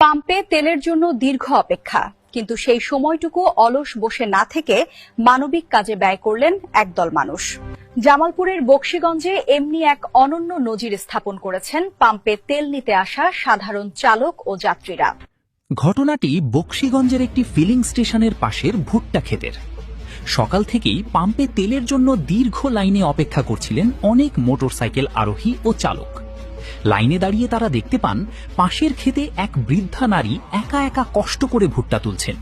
পাম্পে তেলের জন্য দীর্ঘ অপেক্ষা, কিন্তু সেই সময়টুকু অলস বসে না থেকে মানবিক কাজে ব্যয় করলেন একদল মানুষ। জামালপুরের বকশীগঞ্জে এমনি এক অনন্য নজির স্থাপন করেছেন পাম্পে তেল নিতে আসা সাধারণ চালক ও যাত্রীরা। ঘটনাটি বকশীগঞ্জের একটি ফিলিং স্টেশনের পাশের ভুট্টা ক্ষেতের। সকাল থেকেই পাম্পে তেলের জন্য দীর্ঘ লাইনে অপেক্ষা করছিলেন অনেক মোটরসাইকেল আরোহী ও চালক। লাইনে দাঁড়িয়ে তারা দেখতে পান পাশের ক্ষেতে এক বৃদ্ধা নারী একা একা কষ্ট করে ভুট্টা তুলছেন।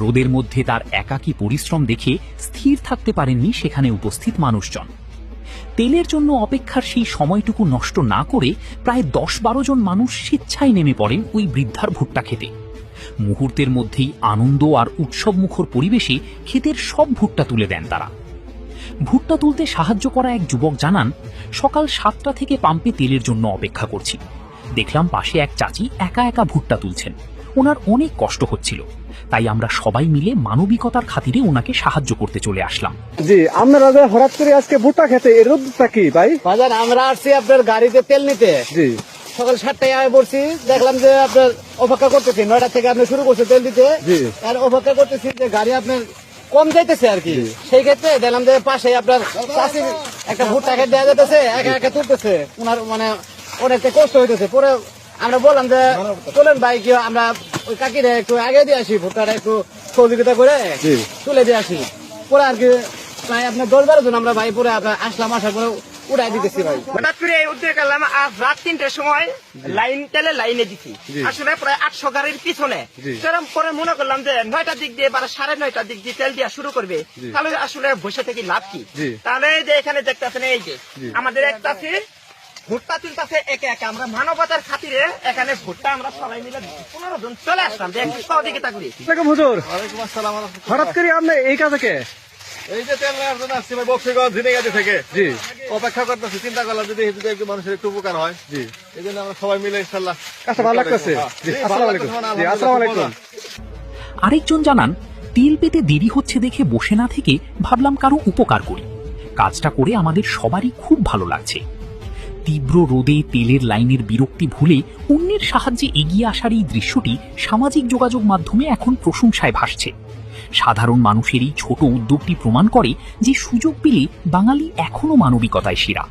রোদের মধ্যে তার একাকী পরিশ্রম দেখে স্থির থাকতে পারেননি সেখানে উপস্থিত মানুষজন। তেলের জন্য অপেক্ষার সেই সময়টুকু নষ্ট না করে প্রায় 10-12 জন মানুষ স্বেচ্ছায় নেমে পড়েন ওই বৃদ্ধার ভুট্টা খেতে। মুহূর্তের মধ্যেই আনন্দ আর উৎসবমুখর পরিবেশে ক্ষেতের সব ভুট্টা তুলে দেন তারা। ভুট্টা তুলতে সাহায্য করা এক যুবক জানান, সকাল 7টা থেকে পাম্পে তেলের জন্য অপেক্ষা করছি। দেখলাম পাশে এক চাচি একা একা ভুট্টা তুলছেন। ওনার অনেক কষ্ট হচ্ছিল, তাই আমরা সবাই মিলে মানবিকতার খাতিরে ওনাকে সাহায্য করতে চলে আসলাম। জি, আপনারা যে হঠাৎ করে আজকে ভুট্টা খেতে এর উদ্দেশ্যটা কি ভাই? বাজার আমরা আসছি আপনার গাড়িতে তেল নিতে। জি, সকাল 7টায় আয় পড়ছি, দেখলাম যে আপনার অপেক্ষা করতেছি, 9টা থেকে আপনি শুরু করছে তেল দিতে। আর অপেক্ষা করতেছি যে গাড়ি আপনার কম যাইতেছে আর কি। সেই ক্ষেত্রে দেখলাম যে পাশে আপনার চাষির একটা ভুট্টা খেতে দেওয়া যেতেছে, একা একা তুলতেছে, ওনার মানে অনেকটা কষ্ট হইতেছে। পরে আমরা বললাম যে চলেন ভাই, কি আমরা ওই কাকিরে একটু আগে দিয়ে আসি, ভুট্টাটা একটু সহযোগিতা করে তুলে দিয়ে আসি। পরে আর কি প্রায় আপনার 10-12 জন আমরা ভাই পরে আপনার আসলাম, আসার পরে উড়াই দিতেছি ভাই। হঠাৎ করে এই উদ্যোগ করলাম আজ রাত 3টার সময় লাইনে দিচ্ছি, আসলে প্রায় 800 গাড়ির পিছনে। সেরকম করে মনে করলাম যে 9টার দিক দিয়ে বা 9:30টার দিক দিয়ে তেল দেওয়া শুরু করবে, তাহলে আসলে বসে থেকে লাভ কি? তাহলে যে এখানে দেখতেছেন এই যে আমাদের একটা ভুট্টা তুলতেছে একে একে, আমরা মানবতার খাতিরে এখানে ভুট্টা আমরা সবাই মিলে 15 জন চলে আসলাম যে একটু সহযোগিতা করি। হুজুর, হঠাৎ করে আপনি এই কাজে কে? এই যে তেল নেওয়ার জন্য আসছি বকশীগঞ্জ ঝিনাইগাতি থেকে। জি, অপেক্ষা করতেছি, চিন্তা করলাম যদি একটু মানুষের একটু উপকার হয়। জি, এই জন্য আমরা সবাই মিলে ইনশাআল্লাহ কাজটা ভালো লাগতেছে। আসসালামু আলাইকুম। আরেকজন জানান, তেল পেতে দেরি হচ্ছে দেখে বসে না থেকে ভাবলাম কারো উপকার করি। কাজটা করে আমাদের সবারই খুব ভালো লাগছে। তীব্র রোদে তেলের লাইনের বিরক্তি ভুলে অন্যের সাহায্যে এগিয়ে আসার এই দৃশ্যটি সামাজিক যোগাযোগ মাধ্যমে এখন প্রশংসায় ভাসছে। সাধারণ মানুষের এই ছোট উদ্যোগটি প্রমাণ করে যে সুযোগ পেলে বাঙালি এখনো মানবিকতায় সেরা।